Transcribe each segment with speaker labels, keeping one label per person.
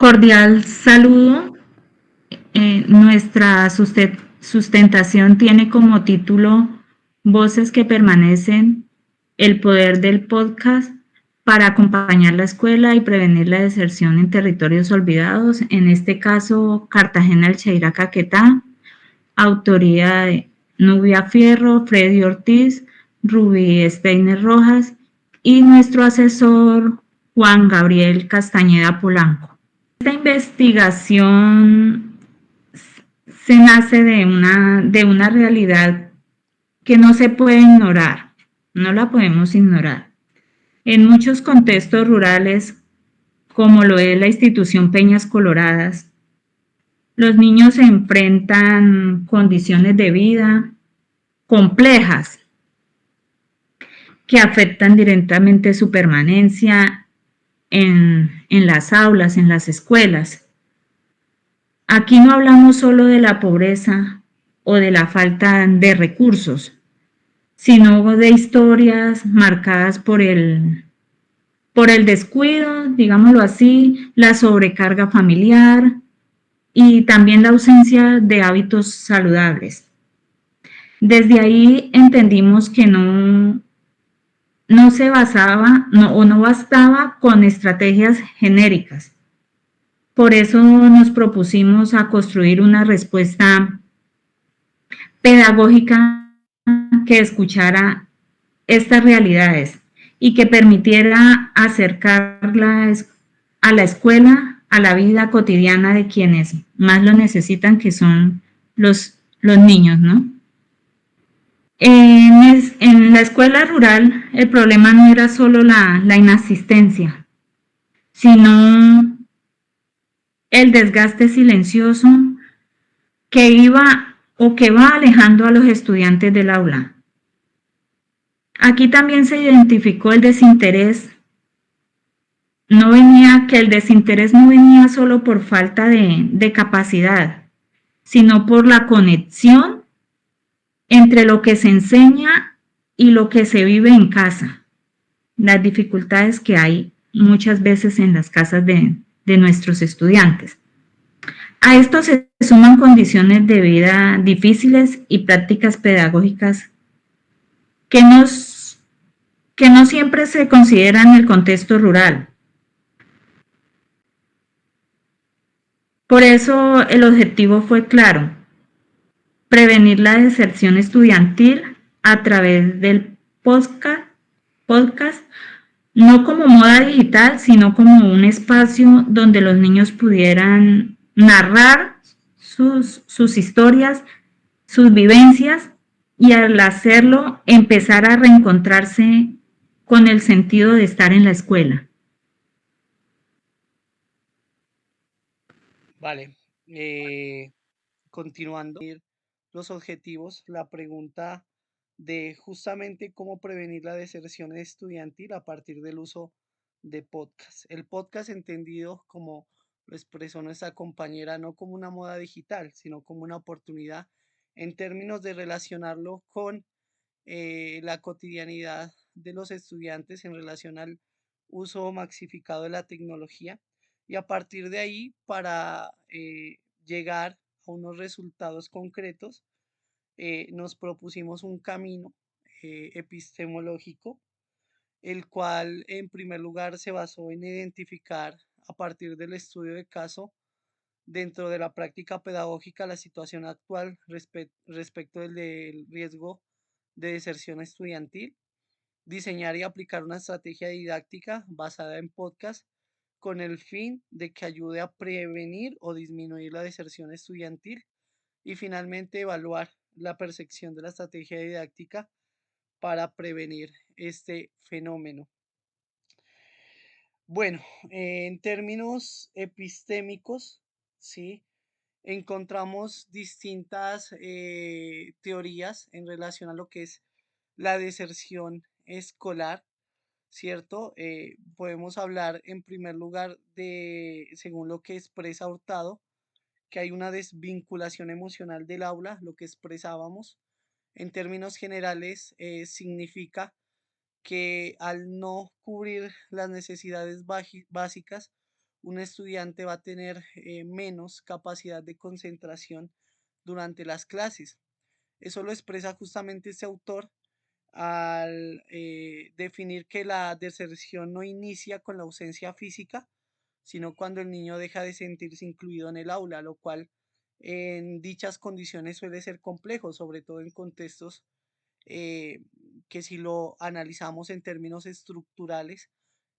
Speaker 1: Cordial saludo. Nuestra sustentación tiene como título Voces que permanecen, el poder del podcast para acompañar la escuela y prevenir la deserción en territorios olvidados, en este caso Cartagena El Cheira Caquetá, autoría de Nubia Fierro, Freddy Ortiz, Rubí Steiner Rojas y nuestro asesor Juan Gabriel Castañeda Polanco. Esta investigación se nace de una realidad que no se puede ignorar, no la podemos ignorar. En muchos contextos rurales, como lo es la institución Peñas Coloradas, los niños se enfrentan condiciones de vida complejas que afectan directamente su permanencia en las aulas, en las escuelas. Aquí no hablamos solo de la pobreza o de la falta de recursos, sino de historias marcadas por el descuido, digámoslo así, la sobrecarga familiar y también la ausencia de hábitos saludables. Desde ahí entendimos que no se basaba o no bastaba con estrategias genéricas. Por eso nos propusimos a construir una respuesta pedagógica que escuchara estas realidades y que permitiera acercarla a la escuela, a la vida cotidiana de quienes más lo necesitan, que son los niños, ¿no? En la escuela rural el problema no era solo la inasistencia, sino el desgaste silencioso que iba o que va alejando a los estudiantes del aula. Aquí también se identificó el desinterés. Que el desinterés no venía solo por falta de capacidad, sino por la conexión entre lo que se enseña y lo que se vive en casa. Las dificultades que hay muchas veces en las casas de nuestros estudiantes. A esto se suman condiciones de vida difíciles y prácticas pedagógicas que, que no siempre se consideran en el contexto rural. Por eso el objetivo fue claro: prevenir la deserción estudiantil a través del podcast, no como moda digital, sino como un espacio donde los niños pudieran narrar sus historias, sus vivencias, y al hacerlo empezar a reencontrarse con el sentido de estar en la escuela.
Speaker 2: Vale, continuando los objetivos, la pregunta de justamente cómo prevenir la deserción estudiantil a partir del uso de podcast. El podcast entendido como lo expresó nuestra compañera, no como una moda digital, sino como una oportunidad en términos de relacionarlo con la cotidianidad de los estudiantes en relación al uso maxificado de la tecnología y a partir de ahí para llegar a unos resultados concretos nos propusimos un camino epistemológico, el cual en primer lugar se basó en identificar a partir del estudio de caso dentro de la práctica pedagógica la situación actual respecto del riesgo de deserción estudiantil, diseñar y aplicar una estrategia didáctica basada en podcast con el fin de que ayude a prevenir o disminuir la deserción estudiantil y finalmente evaluar la percepción de la estrategia didáctica para prevenir este fenómeno. Bueno, en términos epistémicos, ¿sí? Encontramos distintas teorías en relación a lo que es la deserción escolar, ¿cierto? Podemos hablar en primer lugar de, según lo que expresa Hurtado, que hay una desvinculación emocional del aula, lo que expresábamos. En términos generales, significa que al no cubrir las necesidades básicas, un estudiante va a tener menos capacidad de concentración durante las clases. Eso lo expresa justamente este autor al definir que la deserción no inicia con la ausencia física, sino cuando el niño deja de sentirse incluido en el aula, lo cual en dichas condiciones suele ser complejo, sobre todo en contextos eh, que si lo analizamos en términos estructurales,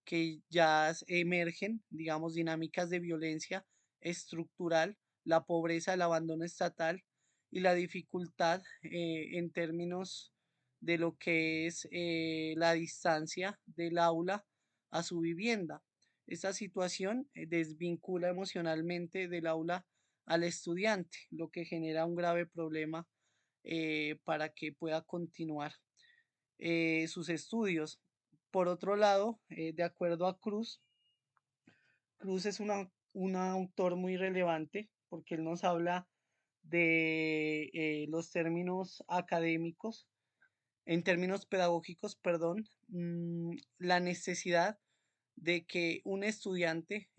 Speaker 2: que ya emergen, digamos, dinámicas de violencia estructural, la pobreza, el abandono estatal y la dificultad en términos de lo que es la distancia del aula a su vivienda. Esta situación desvincula emocionalmente del aula al estudiante, lo que genera un grave problema para que pueda continuar sus estudios. Por otro lado, de acuerdo a Cruz, Cruz es un autor muy relevante porque él nos habla de los términos académicos, en términos pedagógicos, perdón, la necesidad de que un estudiante,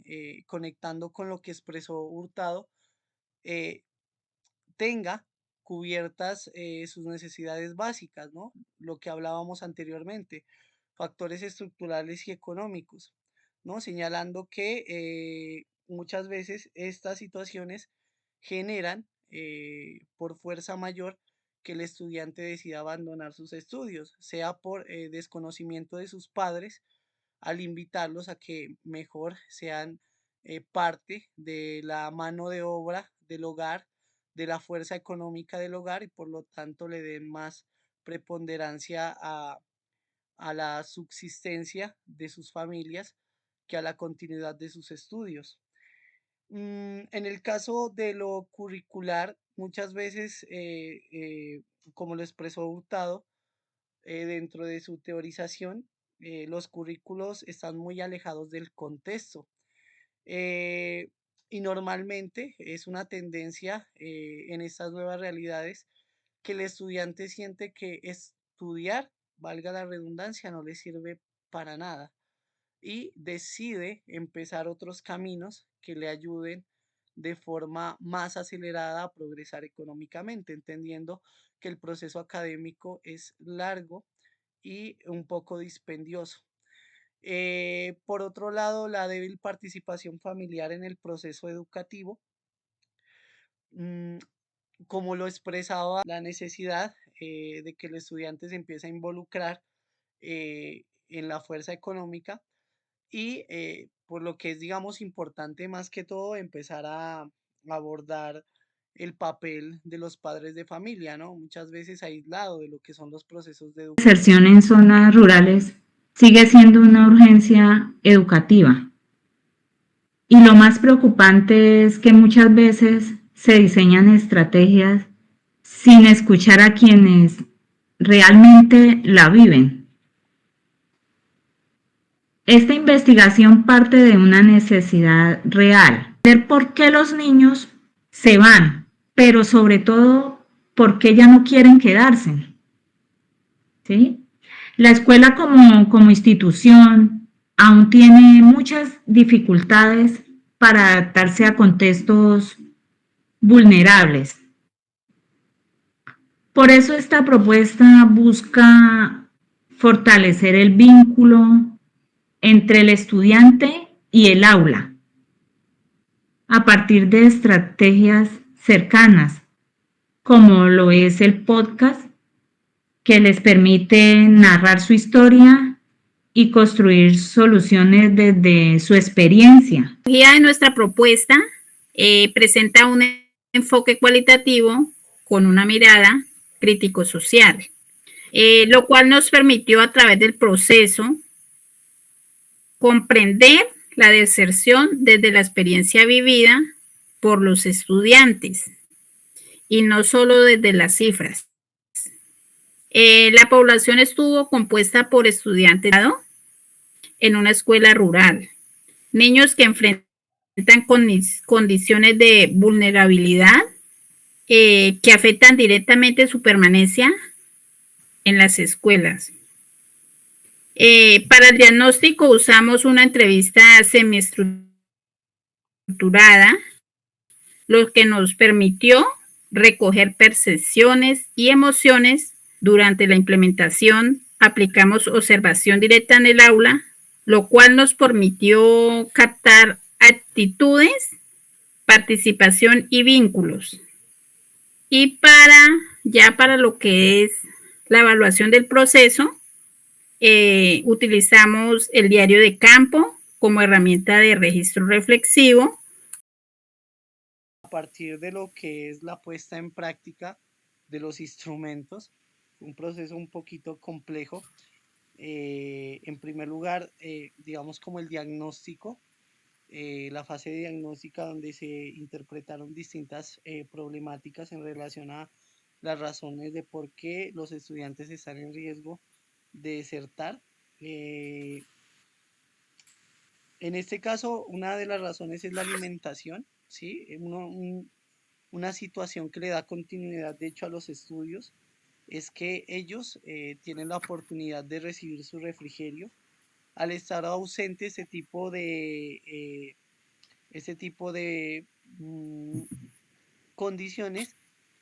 Speaker 2: conectando con lo que expresó Hurtado, eh, tenga cubiertas sus necesidades básicas, ¿no? Lo que hablábamos anteriormente, factores estructurales y económicos, ¿no? Señalando que muchas veces estas situaciones generan por fuerza mayor que el estudiante decida abandonar sus estudios, sea por desconocimiento de sus padres, al invitarlos a que mejor sean parte de la mano de obra del hogar, de la fuerza económica del hogar y por lo tanto le den más preponderancia a la subsistencia de sus familias que a la continuidad de sus estudios. En el caso de lo curricular, muchas veces, como lo expresó Hurtado, dentro de su teorización, los currículos están muy alejados del contexto. Eh, y normalmente es una tendencia en estas nuevas realidades que el estudiante siente que estudiar, valga la redundancia, no le sirve para nada y decide empezar otros caminos que le ayuden de forma más acelerada a progresar económicamente, entendiendo que el proceso académico es largo y un poco dispendioso. Por otro lado, la débil participación familiar en el proceso educativo, mm, como lo expresaba, la necesidad de que el estudiante se empiece a involucrar en la fuerza económica y por lo que es, digamos, importante más que todo empezar a abordar el papel de los padres de familia, ¿no? Muchas veces aislado de lo que son los procesos de educación.
Speaker 1: Inserción en zonas rurales sigue siendo una urgencia educativa. Y lo más preocupante es que muchas veces se diseñan estrategias sin escuchar a quienes realmente la viven. Esta investigación parte de una necesidad real, ver por qué los niños se van, pero sobre todo por qué ya no quieren quedarse. ¿Sí? La escuela como institución aún tiene muchas dificultades para adaptarse a contextos vulnerables. Por eso esta propuesta busca fortalecer el vínculo entre el estudiante y el aula a partir de estrategias cercanas, como lo es el podcast, que les permite narrar su historia y construir soluciones desde su experiencia.
Speaker 3: La metodología de nuestra propuesta presenta un enfoque cualitativo con una mirada crítico-social, lo cual nos permitió a través del proceso comprender la deserción desde la experiencia vivida por los estudiantes y no solo desde las cifras. La población estuvo compuesta por estudiantes en una escuela rural, niños que enfrentan condiciones de vulnerabilidad que afectan directamente su permanencia en las escuelas. Para el diagnóstico usamos una entrevista semiestructurada estructurada, lo que nos permitió recoger percepciones y emociones durante la implementación. Aplicamos observación directa en el aula, lo cual nos permitió captar actitudes, participación y vínculos. Y para lo que es la evaluación del proceso, utilizamos el diario de campo como herramienta de registro reflexivo.
Speaker 2: A partir de lo que es la puesta en práctica de los instrumentos, un proceso un poquito complejo. En primer lugar, digamos como el diagnóstico, la fase diagnóstica donde se interpretaron distintas problemáticas en relación a las razones de por qué los estudiantes están en riesgo de desertar. En este caso, una de las razones es la alimentación, ¿sí? Una situación que le da continuidad, de hecho, a los estudios es que ellos tienen la oportunidad de recibir su refrigerio. Al estar ausente ese tipo de condiciones,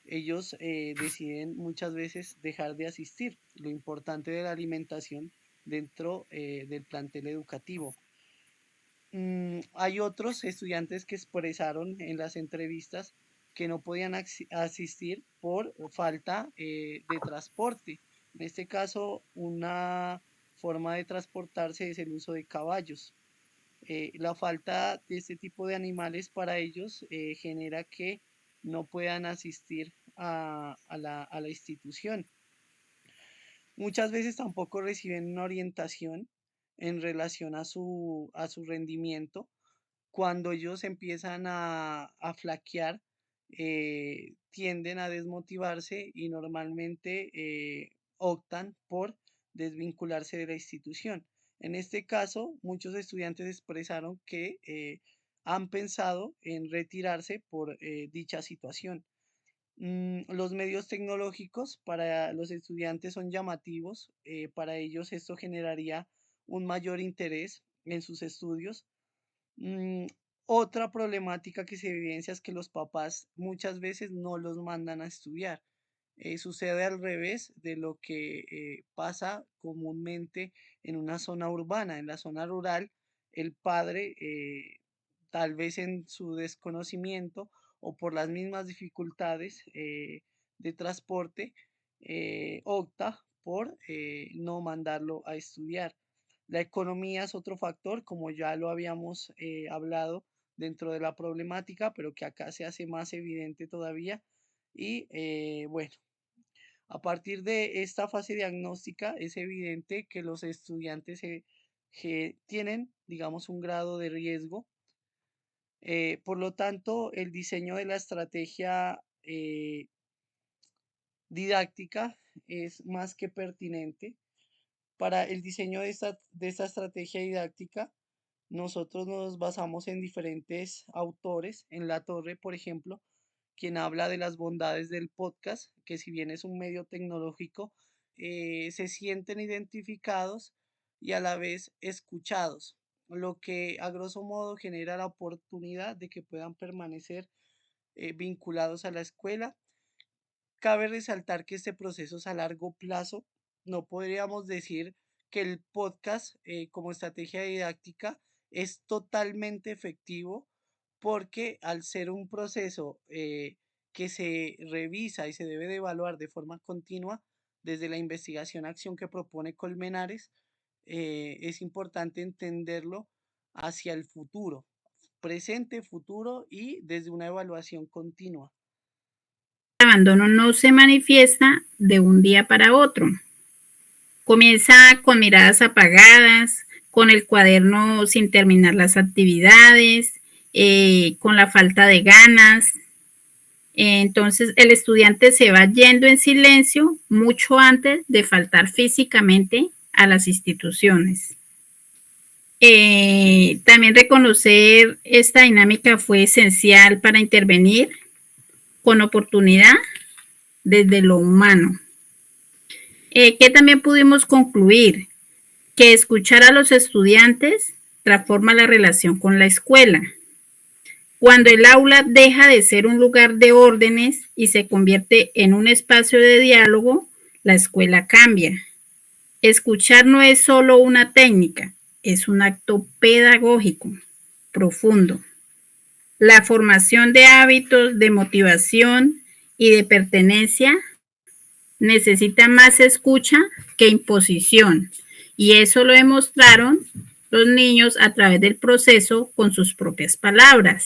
Speaker 2: ellos deciden muchas veces dejar de asistir. Lo importante de la alimentación dentro del plantel educativo. Hay otros estudiantes que expresaron en las entrevistas que no podían asistir por falta de transporte. En este caso, una forma de transportarse es el uso de caballos. La falta de este tipo de animales para ellos genera que no puedan asistir a la institución. Muchas veces tampoco reciben una orientación en relación a su rendimiento. Cuando ellos empiezan a flaquear, tienden a desmotivarse y normalmente optan por desvincularse de la institución. En este caso, muchos estudiantes expresaron que han pensado en retirarse por dicha situación. Los medios tecnológicos para los estudiantes son llamativos. Para ellos esto generaría un mayor interés en sus estudios. Otra problemática que se evidencia es que los papás muchas veces no los mandan a estudiar. Sucede al revés de lo que pasa comúnmente en una zona urbana. En la zona rural, el padre, tal vez en su desconocimiento o por las mismas dificultades de transporte, opta por no mandarlo a estudiar. La economía es otro factor, como ya lo habíamos hablado dentro de la problemática, pero que acá se hace más evidente todavía. Y bueno, a partir de esta fase diagnóstica es evidente que los estudiantes que tienen, digamos, un grado de riesgo. Por lo tanto, el diseño de la estrategia didáctica es más que pertinente. Para el diseño de esta estrategia didáctica, nosotros nos basamos en diferentes autores. En La Torre, por ejemplo, quien habla de las bondades del podcast, que si bien es un medio tecnológico, se sienten identificados y a la vez escuchados, lo que a grosso modo genera la oportunidad de que puedan permanecer vinculados a la escuela. Cabe resaltar que este proceso es a largo plazo. No podríamos decir que el podcast como estrategia didáctica es totalmente efectivo porque al ser un proceso que se revisa y se debe de evaluar de forma continua desde la investigación-acción que propone Colmenares, es importante entenderlo hacia el futuro, presente, futuro y desde una evaluación continua.
Speaker 3: El abandono no se manifiesta de un día para otro. Comienza con miradas apagadas, con el cuaderno sin terminar las actividades, con la falta de ganas. Entonces el estudiante se va yendo en silencio mucho antes de faltar físicamente a las instituciones. También reconocer esta dinámica fue esencial para intervenir con oportunidad desde lo humano. Que también pudimos concluir que escuchar a los estudiantes transforma la relación con la escuela. Cuando el aula deja de ser un lugar de órdenes y se convierte en un espacio de diálogo, la escuela cambia. Escuchar no es solo una técnica, es un acto pedagógico profundo. La formación de hábitos, de motivación y de pertenencia necesita más escucha que imposición. Y eso lo demostraron los niños a través del proceso con sus propias palabras.